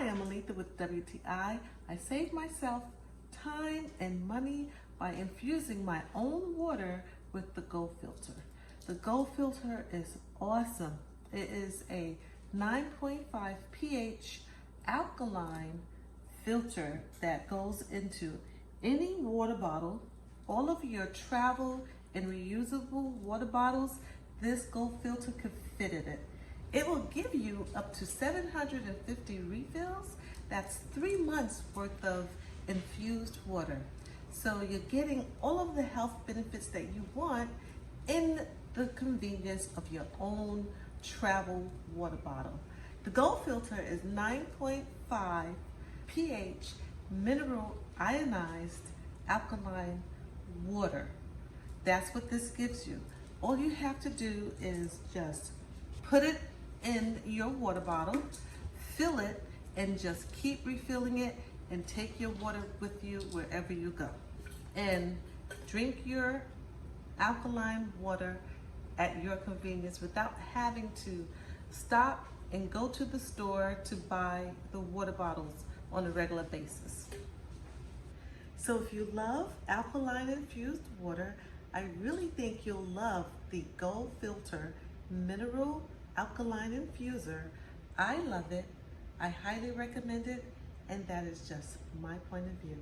I'm Aletha with WTI. I save myself time and money by infusing my own water with the GOFILTR. The GOFILTR is awesome. It is a 9.5 pH alkaline filter that goes into any water bottle. All of your travel and reusable water bottles, this GOFILTR could fit in it. It will give you up to 750 refills. That's 3 months worth of infused water. So you're getting all of the health benefits that you want in the convenience of your own travel water bottle. The GOFILTR is 9.5 pH mineral ionized alkaline water. That's what this gives you. All you have to do is just put it in your water bottle, fill it, and just keep refilling it and take your water with you wherever you go. And drink your alkaline water at your convenience without having to stop and go to the store to buy the water bottles on a regular basis. So if you love alkaline infused water, I really think you'll love the GOFILTR Mineral Alkaline Infuser. I love it. I highly recommend it, and that is just my point of view.